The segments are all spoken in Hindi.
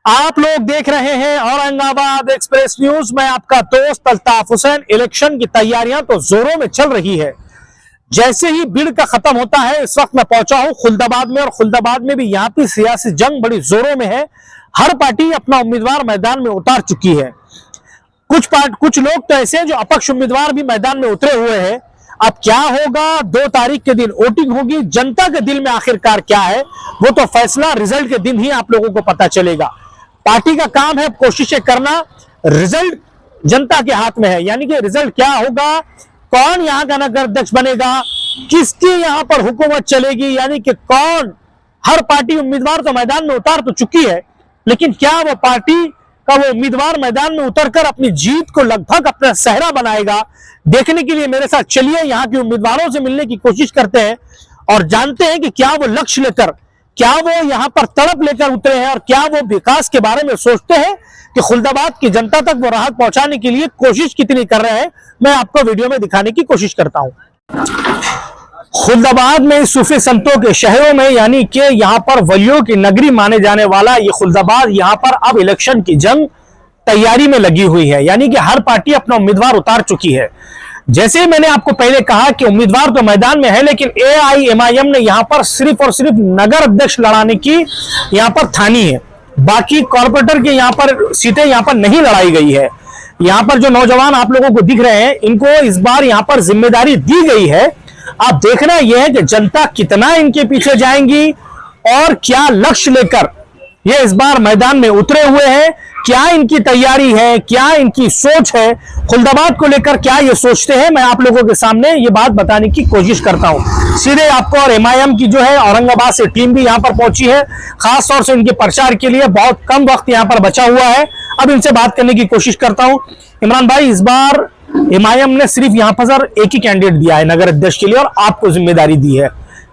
आप लोग देख रहे हैं औरंगाबाद एक्सप्रेस न्यूज। मैं आपका दोस्त अल्ताफ हुसैन। इलेक्शन की तैयारियां तो जोरों में चल रही है। जैसे ही भीड़ का खत्म होता है, इस वक्त मैं पहुंचा हूं खुलदाबाद में, और खुलदाबाद में भी यहाँ की सियासी जंग बड़ी जोरों में है। हर पार्टी अपना उम्मीदवार मैदान में उतार चुकी है। कुछ लोग तो ऐसे हैं जो अपक्ष उम्मीदवार भी मैदान में उतरे हुए हैं। अब क्या होगा, 2 तारीख के दिन वोटिंग होगी। जनता के दिल में आखिरकार क्या है, वो तो फैसला रिजल्ट के दिन ही आप लोगों को पता चलेगा। पार्टी का काम है कोशिशें करना, रिजल्ट जनता के हाथ में है। यानी कि रिजल्ट क्या होगा, कौन यहाँ का नगर अध्यक्ष बनेगा, किसकी यहाँ पर हुकूमत चलेगी, यानी कि कौन। हर पार्टी उम्मीदवार तो मैदान में उतार तो चुकी है, लेकिन क्या वो पार्टी का वो उम्मीदवार मैदान में उतरकर अपनी जीत को लगभग अपना सेहरा बनाएगा, देखने के लिए मेरे साथ चलिए यहाँ के उम्मीदवारों से मिलने की कोशिश करते हैं और जानते हैं कि क्या वो लक्ष्य लेकर, क्या वो यहाँ पर तड़प लेकर उतरे हैं और क्या वो विकास के बारे में सोचते हैं कि खुलदाबाद की जनता तक वो राहत पहुंचाने के लिए कोशिश कितनी कर रहे हैं। मैं आपको वीडियो में दिखाने की कोशिश करता हूं। खुलदाबाद में सूफी संतों के शहरों में, यानी कि यहाँ पर वलियों की नगरी माने जाने वाला ये खुलदाबाद, यहाँ पर अब इलेक्शन की जंग तैयारी में लगी हुई है। यानी कि हर पार्टी अपना उम्मीदवार उतार चुकी है। जैसे मैंने आपको पहले कहा कि उम्मीदवार तो मैदान में है, लेकिन AIMIM ने यहाँ पर सिर्फ और सिर्फ नगर अध्यक्ष लड़ाने की यहाँ पर ठानी है। बाकी कॉर्पोरेटर के यहाँ पर सीटें यहाँ पर नहीं लड़ाई गई है। यहाँ पर जो नौजवान आप लोगों को दिख रहे हैं, इनको इस बार यहाँ पर जिम्मेदारी दी गई है। अब देखना यह है कि जनता कितना इनके पीछे जाएंगी और क्या लक्ष्य लेकर ये इस बार मैदान में उतरे हुए हैं, क्या इनकी तैयारी है, क्या इनकी सोच है, खुलदाबाद को लेकर क्या ये सोचते हैं। मैं आप लोगों के सामने ये बात बताने की कोशिश करता हूं सीधे आपको। और MIM की जो है औरंगाबाद से टीम भी यहाँ पर पहुंची है, खास तौर से इनके प्रचार के लिए। बहुत कम वक्त यहाँ पर बचा हुआ है, अब इनसे बात करने की कोशिश करता हूँ। इमरान भाई, इस बार MIM ने सिर्फ यहाँ पर एक ही कैंडिडेट दिया है नगर अध्यक्ष के लिए और आपको जिम्मेदारी दी है।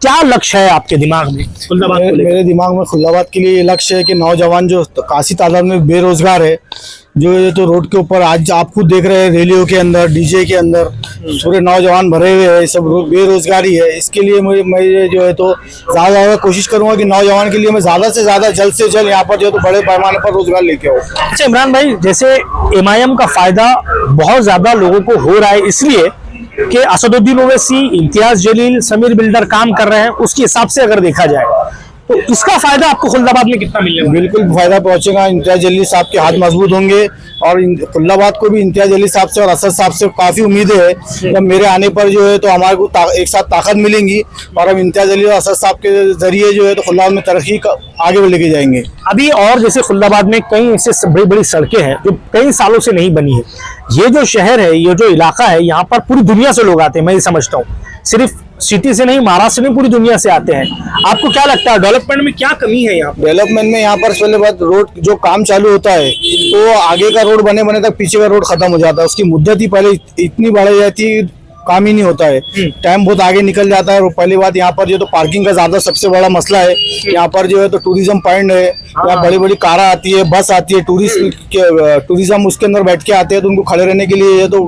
क्या लक्ष्य है आपके दिमाग में खुलदाबाद को लेकर? मेरे दिमाग में खुलदाबाद के लिए लक्ष्य है कि नौजवान जो काफी तादाद में बेरोजगार है, जो ये तो रोड के ऊपर आज आप खुद देख रहे हैं, रैलियों के अंदर, डीजे के अंदर पूरे नौजवान भरे हुए हैं, सब बेरोजगारी है। इसके लिए मैं जो है तो ज़्यादा कोशिश करूंगा कि नौजवान के लिए मैं ज़्यादा से ज़्यादा जल्द से जल्द यहाँ पर जो है तो बड़े पैमाने पर रोजगार लेके आऊँ। अच्छा इमरान भाई, जैसे MIM का फायदा बहुत ज्यादा लोगों को हो रहा है, इसलिए कि असदुद्दीन ओवैसी, इम्तियाज जलील, समीर बिल्डर काम कर रहे हैं, उसके हिसाब से अगर देखा जाए तो इसका फायदा आपको खुलदाबाद में कितना मिलने वाला है? बिल्कुल फायदा पहुंचेगा। इम्तियाज जलील साहब के हाथ मजबूत होंगे और खुलदाबाद को भी इम्तियाज जलील साहब से और असद साहब से काफी उम्मीदें है। जब मेरे आने पर जो है तो हमारे को एक साथ ताकत मिलेंगी और हम इम्तियाज जलील और असद साहब के जरिए जो है तो खुलदाबाद में तरक्की आगे लेके जाएंगे। अभी और जैसे खुलदाबाद में कई ऐसे बड़ी बड़ी सड़कें हैं जो कई सालों से नहीं बनी है। ये जो शहर है, ये जो इलाका है, यहाँ पर पूरी दुनिया से लोग आते हैं। मैं ये समझता हूँ सिर्फ सिटी से नहीं, महाराष्ट्र में पूरी दुनिया से आते हैं। आपको क्या लगता है डेवलपमेंट में क्या कमी है यहाँ? डेवलपमेंट में यहाँ पर पहले बात, रोड जो काम चालू होता है तो आगे का रोड बने तक पीछे का रोड खत्म हो जाता है। उसकी मुद्दत ही पहले इतनी बढ़ जाती है, काम ही नहीं होता है, टाइम बहुत आगे निकल जाता है। और पहली बात यहाँ पर जो तो पार्किंग का ज्यादा सबसे बड़ा मसला है। यहाँ पर जो है तो टूरिज्म पॉइंट है, यहाँ बड़ी बड़ी कारें आती है, बस आती है, टूरिज्म उसके अंदर बैठ के आते हैं, तो उनको खड़े रहने के लिए ये तो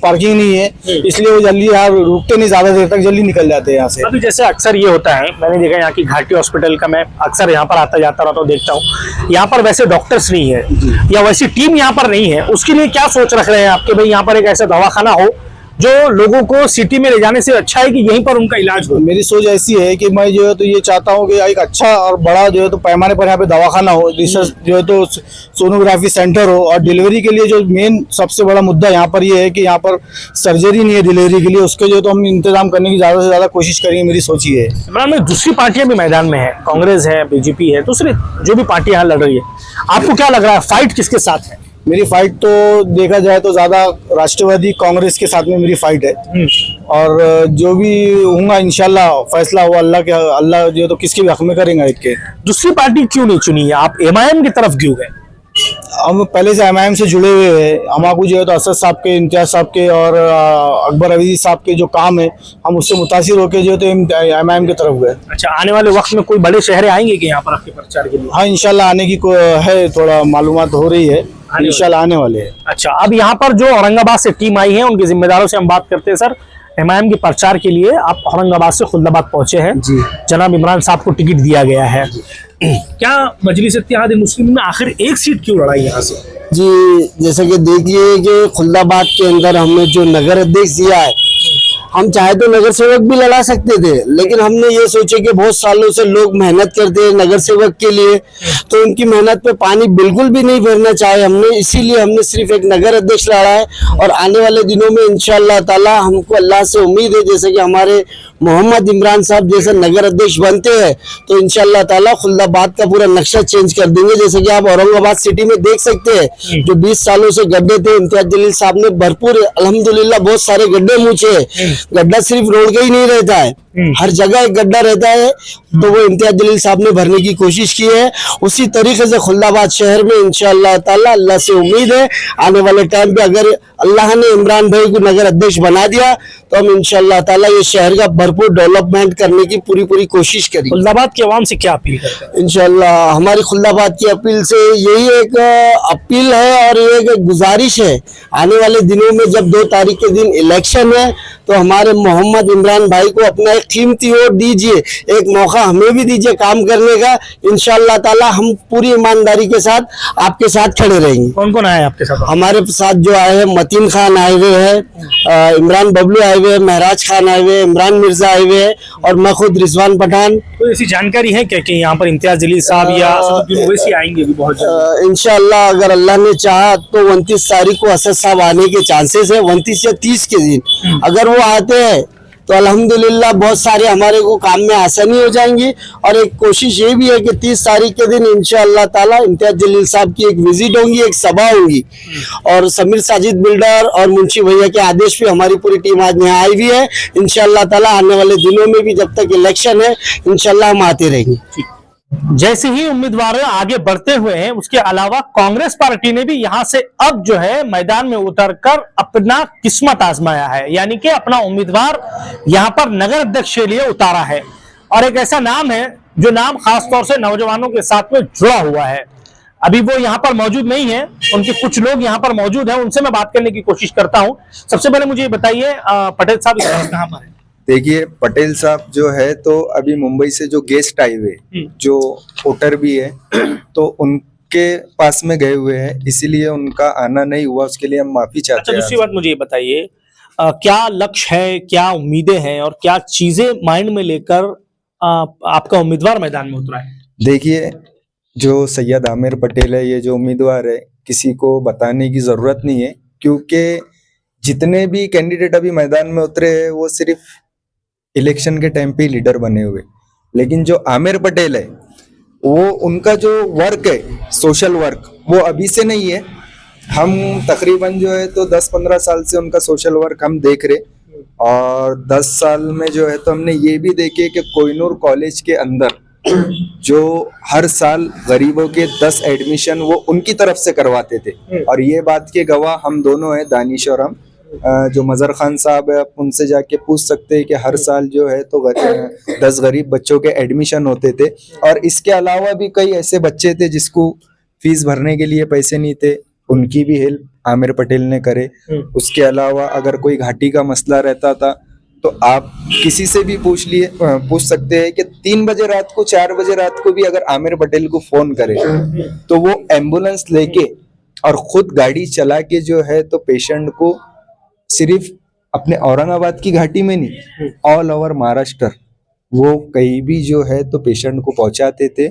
पार्किंग नहीं है, इसलिए वो जल्दी यहाँ रुकते नहीं, ज्यादा देर तक जल्दी निकल जाते हैं यहाँ से। अभी जैसे अक्सर ये होता है, मैंने देखा यहाँ की घाटी हॉस्पिटल का, मैं अक्सर यहाँ पर आता जाता रहता हूँ, देखता हूँ यहाँ पर वैसे डॉक्टर्स नहीं है या वैसी टीम यहाँ पर नहीं है। उसके लिए क्या सोच रख रहे हैं आपके भाई, यहाँ पर एक ऐसा दवाखाना हो जो लोगों को सिटी में ले जाने से अच्छा है कि यहीं पर उनका इलाज हो? मेरी सोच ऐसी है कि मैं जो है तो ये चाहता हूँ कि एक अच्छा और बड़ा जो है तो पैमाने पर यहाँ पे दवाखाना हो, रिसर्च जो है तो सोनोग्राफी सेंटर हो। और डिलीवरी के लिए जो मेन सबसे बड़ा मुद्दा यहाँ पर ये है कि यहाँ पर सर्जरी नहीं है डिलीवरी के लिए, उसके जो तो हम इंतजाम करने की ज्यादा से ज्यादा कोशिश करेंगे, मेरी सोच ये है। इमरान में दूसरी पार्टियां भी मैदान में है, कांग्रेस है, BJP है, दूसरी जो भी पार्टियां यहाँ लड़ रही है, आपको क्या लग रहा है फाइट किसके साथ है? मेरी फाइट तो देखा जाए तो ज्यादा राष्ट्रवादी कांग्रेस के साथ में मेरी फाइट है। और जो भी होगा इंशाल्लाह फैसला हुआ अल्लाह जो तो किसके भी हक में करेंगे। एक के दूसरी पार्टी क्यों नहीं चुनी है, आप MIM की तरफ क्यों गए? हम पहले से MIM से जुड़े हुए हैं। हमारे जो है तो असद साहब के, इम्तियाज साहब के और अकबर अवीज़ साहब के जो काम है, हम उससे मुतासिर होकर जो है तो MIM की तरफ गए। अच्छा, आने वाले वक्त में कोई बड़े शहर आएंगे कि यहाँ पर आपके प्रचार के लिए? हाँ, इंशाल्लाह आने की है, थोड़ा मालूमात हो रही है, इंशाल्लाह आने वाले हैं। अच्छा, अब यहाँ पर जो औरंगाबाद से टीम आई है, उनके जिम्मेदारों से हम बात करते हैं। सर, MIM के प्रचार के लिए आप औरंगाबाद से खुलदाबाद पहुंचे हैं, जनाब इमरान साहब को टिकट दिया गया है, क्या मजलिस इत्तेहाद मुस्लिम में आखिर एक सीट क्यों लड़ाई यहाँ से? जी, जैसा कि देखिए कि खुल्दाबाद के अंदर हमने जो नगर अध्यक्ष दिया है, हम चाहे तो नगर सेवक भी लड़ा सकते थे, लेकिन हमने ये सोचे कि बहुत सालों से लोग मेहनत करते हैं नगर सेवक के लिए, तो उनकी मेहनत पे पानी बिल्कुल भी नहीं फेरना चाहे हमने, इसीलिए हमने सिर्फ एक नगर अध्यक्ष लड़ा है। और आने वाले दिनों में इंशाअल्लाह ताला हमको अल्लाह से उम्मीद है, जैसे कि हमारे मोहम्मद इमरान साहब जैसे नगर अध्यक्ष बनते हैं तो इंशाअल्लाह ताला खुल्दाबाद का पूरा नक्शा चेंज कर देंगे। जैसे कि आप औरंगाबाद सिटी में देख सकते हैं, जो 20 सालों से गड्ढे थे, इम्तियाज जलील साहब ने भरपूर अल्हम्दुलिल्लाह बहुत सारे गड्ढे मूछे। गड्ढा सिर्फ रोड का ही नहीं रहता है, हर जगह एक गड्ढा रहता है, तो वो इम्तियाज जलील साहब ने भरने की कोशिश की है। उसी तरीके से खुल्दाबाद शहर में इंशाअल्लाह ताला अल्लाह से उम्मीद है आने वाले टाइम पे अगर अल्लाह ने इमरान भाई को नगर अध्यक्ष बना दिया तो हम इंशाअल्लाह ताला ये शहर का भरपूर डेवलपमेंट करने की पूरी कोशिश करेंगे। खुल्दाबाद के अवाम से क्या अपील करते हैं? इंशाअल्लाह हमारी खुल्दाबाद की अपील से यही एक अपील है और ये एक गुजारिश है, आने वाले दिनों में जब 2 तारीख के दिन इलेक्शन है तो हमारे मोहम्मद इमरान भाई को अपना एक कीमती वोट दीजिए, एक मौका हमें भी दीजिए काम करने का। इंशाअल्लाह ताला हम पूरी ईमानदारी के साथ आपके साथ खड़े रहेंगे। कौन कौन आए आपके साथ? हमारे साथ जो आए हैं मतीन खान आए हुए है, इमरान बबलू आए हुए, महराज खान आए हुए, इमरान मिर्जा आए हुए है और मैं खुद रिजवान पठान। तो ऐसी जानकारी है क्या कि यहाँ पर इम्तियाज जलील साहब या असदुद्दीन ओवैसी आएंगे भी बहुत जल्द? इंशाअल्लाह अगर अल्लाह ने चाहा तो 29 तारीख को असद साहब आने के चांसेस है, 29 या 30 के दिन अगर वो आते हैं तो अल्हम्दुलिल्लाह बहुत सारे हमारे को काम में आसानी हो जाएंगी। और एक कोशिश ये भी है कि 30 तारीख के दिन इंशाअल्लाह ताला इम्तियाज जलील साहब की एक विजिट होंगी, एक सभा होगी और समीर साजिद बिल्डर और मुंशी भैया के आदेश पे हमारी पूरी टीम आज यहाँ आई हुई है। इंशाअल्लाह ताला आने वाले दिनों में भी जब तक इलेक्शन है इंशाअल्लाह हम आते रहेंगे। जैसे ही उम्मीदवार आगे बढ़ते हुए हैं, उसके अलावा कांग्रेस पार्टी ने भी यहां से अब जो है मैदान में उतरकर अपना किस्मत आजमाया है, यानी कि अपना उम्मीदवार यहां पर नगर अध्यक्ष के लिए उतारा है। और एक ऐसा नाम है जो नाम खासतौर से नौजवानों के साथ में जुड़ा हुआ है। अभी वो यहाँ पर मौजूद नहीं है, उनके कुछ लोग यहाँ पर मौजूद हैं, उनसे मैं बात करने की कोशिश करता हूँ। सबसे पहले मुझे ये बताइए पटेल साहब इस वक्त कहाँ पर है? देखिए पटेल साहब जो है तो अभी मुंबई से जो गेस्ट आए हुए जो वोटर भी है तो उनके पास में गए हुए हैं, इसीलिए उनका आना नहीं हुआ, उसके लिए हम माफी चाहते हैं। दूसरी बात मुझे ये बताइए क्या लक्ष्य है, क्या उम्मीदें हैं और क्या चीजें माइंड में लेकर आपका उम्मीदवार मैदान में उतरा है? देखिए जो सैयद आमिर पटेल है, ये जो उम्मीदवार है किसी को बताने की जरूरत नहीं है, क्योंकि जितने भी कैंडिडेट अभी मैदान में उतरे हैं वो सिर्फ इलेक्शन के टाइम पे लीडर बने हुए, लेकिन जो आमिर पटेल है वो उनका जो वर्क है सोशल वर्क वो अभी से नहीं है। हम तकरीबन जो है तो 10-15 साल से उनका सोशल वर्क हम देख रहे और 10 साल में जो है तो हमने ये भी देखे कि कोहिनूर कॉलेज के अंदर जो हर साल गरीबों के 10 एडमिशन वो उनकी तरफ से करवाते थे और ये बात के गवाह हम दोनों हैं, दानिश और हम। जो मजहर खान साहब है आप उनसे जाके पूछ सकते हैं कि हर साल जो है तो 10 गरीब बच्चों के एडमिशन होते थे और इसके अलावा भी कई ऐसे बच्चे थे जिसको फीस भरने के लिए पैसे नहीं थे, उनकी भी हेल्प आमिर पटेल ने करे। उसके अलावा अगर कोई घाटी का मसला रहता था तो आप किसी से भी पूछ सकते हैं कि 3 बजे रात को 4 बजे रात को भी अगर आमिर पटेल को फोन करे तो वो एम्बुलेंस लेके और खुद गाड़ी चला के जो है तो पेशेंट को सिर्फ अपने औरंगाबाद की घाटी में नहीं ऑल ओवर महाराष्ट्र वो कहीं भी जो है तो पेशेंट को पहुंचाते थे।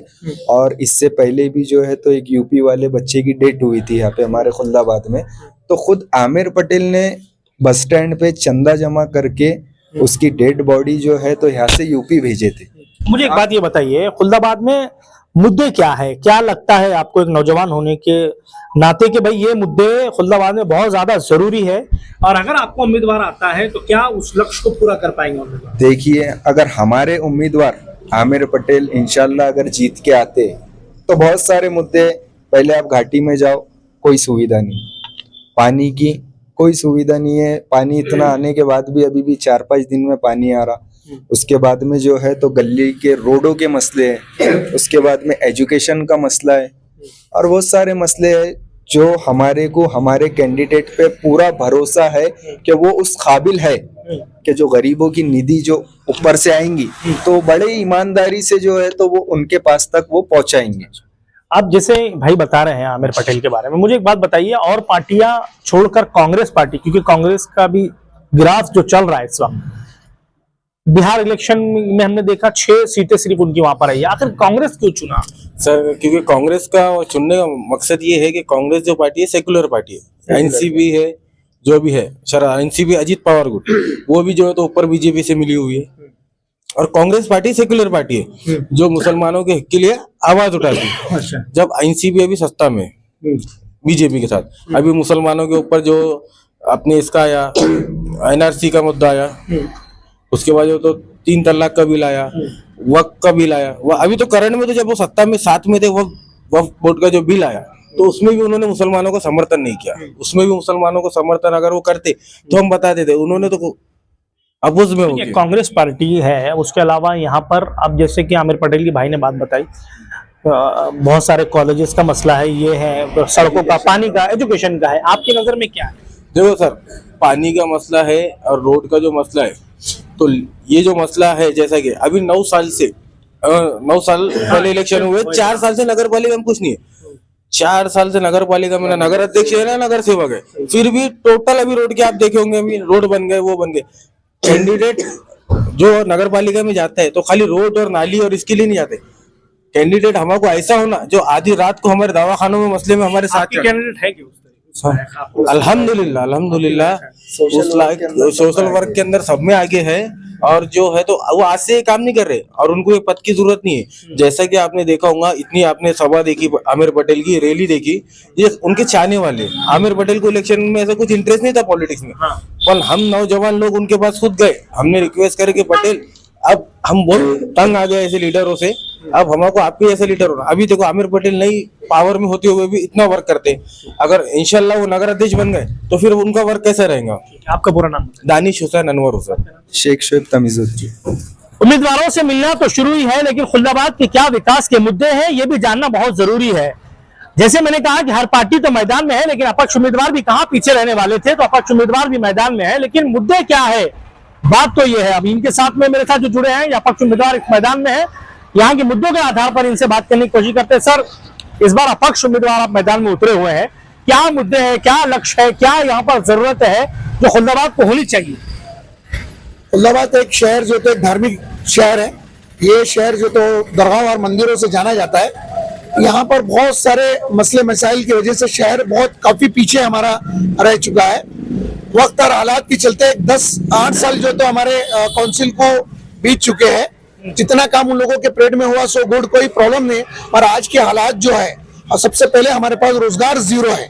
और इससे पहले भी जो है तो एक यूपी वाले बच्चे की डेथ हुई थी यहाँ पे हमारे खुल्दाबाद में, तो खुद आमिर पटेल ने बस स्टैंड पे चंदा जमा करके उसकी डेड बॉडी जो है तो यहाँ से यूपी भेजे थे। मुझे एक बात ये बताइए, खुल्दाबाद में मुद्दे क्या है, क्या लगता है आपको एक नौजवान होने के नाते कि भाई ये मुद्दे खुल्दाबाद में बहुत ज्यादा जरूरी है और अगर आपको उम्मीदवार आता है तो क्या उस लक्ष्य को पूरा कर पाएंगे उम्मीदवार? देखिए अगर हमारे उम्मीदवार आमिर पटेल इंशाल्लाह अगर जीत के आते तो बहुत सारे मुद्दे, पहले आप घाटी में जाओ कोई सुविधा नहीं, पानी की कोई सुविधा नहीं है, पानी इतना आने के बाद भी अभी भी 4-5 दिन में पानी आ रहा। उसके बाद में जो है तो गली के रोडों के मसले हैं, उसके बाद में एजुकेशन का मसला है और बहुत सारे मसले हैं जो हमारे को हमारे कैंडिडेट पे पूरा भरोसा है कि वो उस काबिल है कि जो गरीबों की निधि जो ऊपर से आएंगी तो बड़े ईमानदारी से जो है तो वो उनके पास तक वो पहुंचाएंगे। आप जैसे भाई बता रहे हैं आमिर पटेल के बारे में, मुझे एक बात बताइए, और पार्टियां छोड़कर कांग्रेस पार्टी, क्योंकि कांग्रेस का भी ग्राफ जो चल रहा है इस वक्त, बिहार इलेक्शन में हमने देखा 6 सीटें सिर्फ उनकी वहां पर आई, आखिर कांग्रेस क्यों चुना? सर क्योंकि कांग्रेस का चुनने का मकसद ये है कि कांग्रेस जो पार्टी है सेकुलर पार्टी है, एनसीपी है जो भी है, एनसीपी अजीत पवार गुट वो भी जो है तो ऊपर बीजेपी से मिली हुई है, और कांग्रेस पार्टी सेकुलर पार्टी है जो मुसलमानों के हक के लिए आवाज उठाती है। अच्छा। जब एनसीपी अभी सत्ता में बीजेपी के साथ, अभी मुसलमानों के ऊपर जो अपने इसका आया एनआरसी का मुद्दा आया, उसके बाद जो तो 3 तलाक का बिल आया, वक्फ का बिल आया, वो अभी तो करंट में तो जब वो सत्ता में साथ में थे वक्फ बोर्ड का जो बिल आया तो उसमें भी उन्होंने मुसलमानों का समर्थन नहीं किया, उसमें भी मुसलमानों को समर्थन अगर वो करते तो हम बता देते, उन्होंने तो अबुझ में हो गए। कांग्रेस पार्टी है, उसके अलावा यहाँ पर अब जैसे कि आमिर पटेल की भाई ने बात बताई, बहुत सारे कॉलेजेस का मसला है, ये है सड़कों का, पानी का, एजुकेशन का है, आपकी नजर में क्या है? देखो सर, पानी का मसला है और रोड का जो मसला है, तो ये जो मसला है जैसा कि अभी 9 साल पहले इलेक्शन हुए, 4 साल से नगर पालिका में कुछ नहीं है, 4 साल से नगर पालिका में ना नगर अध्यक्ष है ना नगर सेवक है, फिर भी टोटल अभी रोड के आप देखे होंगे, अभी रोड बन गए, वो बन गए। कैंडिडेट जो नगर पालिका में जाता है तो खाली रोड और नाली और इसके लिए नहीं जाते, कैंडिडेट हमारे ऐसा होना जो आधी रात को हमारे दवाखानों में मसले में हमारे साथ कैंडिडेट है क्यों? अल्हम्दुलिल्लाह सोशल वर्क के अंदर सब में आगे है, और जो है तो वो आज से काम नहीं कर रहे और उनको ये पद की जरूरत नहीं है। जैसा कि आपने देखा होगा, इतनी आपने सभा देखी, आमिर पटेल की रैली देखी, ये उनके चाहने वाले, आमिर पटेल को इलेक्शन में ऐसा कुछ इंटरेस्ट नहीं था पॉलिटिक्स में, पर हम नौजवान लोग उनके पास खुद गए, हमने रिक्वेस्ट करे कि पटेल अब हम बहुत तंग आ गए ऐसे लीडरों से, अब हमको आप भी ऐसे लीडर होना। अभी देखो आमिर पटेल नई पावर में होते हुए भी इतना वर्क करते हैं, अगर इंशाल्लाह वो नगर अध्यक्ष बन गए तो फिर उनका वर्क कैसा रहेगा? आपका पूरा नाम? दानिश हुसैन अनवर हुसैन। शेख शोएब तमीजुद्दीन। उम्मीदवारों से मिलना तो शुरू ही है, लेकिन खुल्दाबाद के क्या विकास के मुद्दे हैं ये भी जानना बहुत जरूरी है। जैसे मैंने कहा कि हर पार्टी तो मैदान में है, लेकिन अपक्ष उम्मीदवार भी कहां पीछे रहने वाले थे, तो अपक्ष उम्मीदवार भी मैदान में है, लेकिन मुद्दे क्या है, बात तो ये है। अब इनके साथ में मेरे साथ जो जुड़े हैं, अपक्ष उम्मीदवार इस मैदान में है, यहाँ के मुद्दों के आधार पर इनसे बात करने की कोशिश करते हैं। सर, इस बार अपक्ष उम्मीदवार आप मैदान में उतरे हुए हैं, क्या मुद्दे हैं, क्या लक्ष्य है, क्या यहाँ पर जरूरत है जो खुल्दाबाद को होनी चाहिए? खुल्दाबाद एक शहर जो तो एक धार्मिक शहर है, ये शहर जो तो दरगाह और मंदिरों से जाना जाता है। यहाँ पर बहुत सारे मसले मसाइल की वजह से शहर बहुत काफी पीछे हमारा रह चुका है। वक्त और हालात के चलते 10-8 साल जो तो हमारे काउंसिल को बीत चुके हैं, जितना काम उन लोगों के पीरियड में हुआ सो गुड, कोई प्रॉब्लम नहीं। और आज के हालात जो है, सबसे पहले हमारे पास रोजगार जीरो है,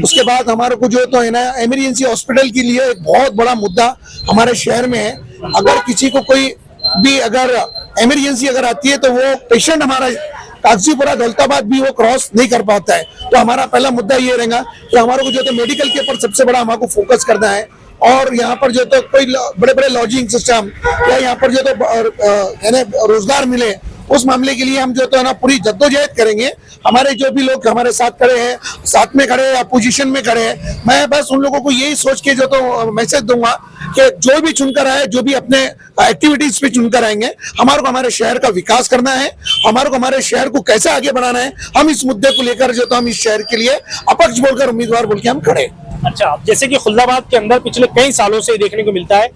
उसके बाद हमारे को जो तो है ना इमरजेंसी हॉस्पिटल के लिए एक बहुत बड़ा मुद्दा हमारे शहर में है। अगर किसी को कोई भी अगर इमरजेंसी अगर आती है तो वो पेशेंट हमारा कागजीपुरा दौलताबाद भी वो क्रॉस नहीं कर पाता है। तो हमारा पहला मुद्दा ये रहेगा कि हमारे को जो तो मेडिकल के ऊपर सबसे बड़ा हमारे को फोकस करना है, और यहाँ पर जो तो कोई बड़े बड़े लॉजिंग सिस्टम या यहाँ पर जो तो रोजगार मिले, उस मामले के लिए हम जो तो ना पूरी जद्दोजहद करेंगे। हमारे जो भी लोग हमारे साथ खड़े हैं, साथ में खड़े हैं, अपोजिशन में खड़े हैं, मैं बस उन लोगों को यही सोच के जो तो मैसेज दूंगा कि जो भी चुनकर आए, जो भी अपने एक्टिविटीज पे चुनकर आएंगे, हमारे को हमारे शहर का विकास करना है, हमारे को हमारे शहर को कैसे आगे बढ़ाना है, हम इस मुद्दे को लेकर जो तो हम इस शहर के लिए अपक्ष बोलकर उम्मीदवार बोल के हम खड़े। अच्छा, जैसे कि खुल्दाबाद के अंदर पिछले कई सालों से देखने को मिलता है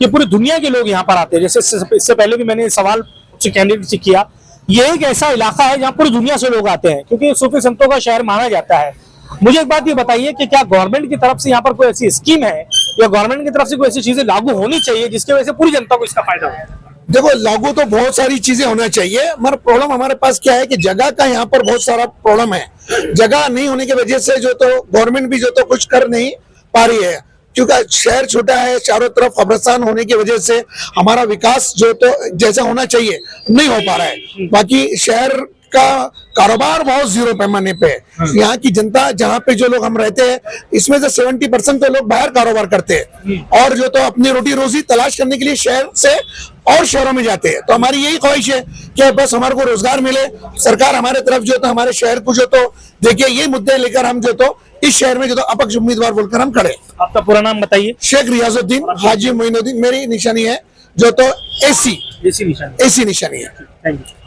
कि पूरी दुनिया के लोग यहाँ पर आते हैं। जैसे इससे पहले भी मैंने सवाल कैंडिडेट से किया, ये एक ऐसा इलाका है जहाँ पूरी दुनिया से लोग आते हैं, क्योंकि सूफी संतों का शहर माना जाता है। मुझे एक बात ये बताइए कि क्या गवर्नमेंट की तरफ से यहाँ पर कोई ऐसी स्कीम है या गवर्नमेंट की तरफ से कोई ऐसी चीजें लागू होनी चाहिए जिसकी वजह से पूरी जनता को इसका फायदा हो? देखो, लागू तो बहुत सारी चीजें होना चाहिए, मगर प्रॉब्लम हमारे पास क्या है कि जगह का यहाँ पर बहुत सारा प्रॉब्लम है। जगह नहीं होने की वजह से जो तो गवर्नमेंट भी जो तो कुछ कर नहीं पा रही है, क्योंकि शहर छोटा है, चारों तरफ कब्रिस्तान होने की वजह से हमारा विकास जो तो जैसा होना चाहिए नहीं हो पा रहा है। बाकी शहर का कारोबार बहुत जीरो पैमाने पे है। यहाँ की जनता, जहाँ पे जो लोग हम रहते हैं, इसमें से 70% तो लोग बाहर कारोबार करते हैं और जो तो अपनी रोटी रोजी तलाश करने के लिए शहर से और शहरों में जाते हैं। तो हमारी यही ख्वाहिश है कि बस हमारे को रोजगार मिले, सरकार हमारे तरफ जो तो हमारे शहर को जो तो देखिए, ये मुद्दे लेकर हम जो तो इस शहर में जो तो अपक्ष उम्मीदवार बोलकर हम खड़े। आपका पूरा नाम बताइए। शेख रियाजुद्दीन हाजी मोइनुद्दीन, मेरी निशानी है जो तो एसी निशान। एसी निशानी है। Thank you.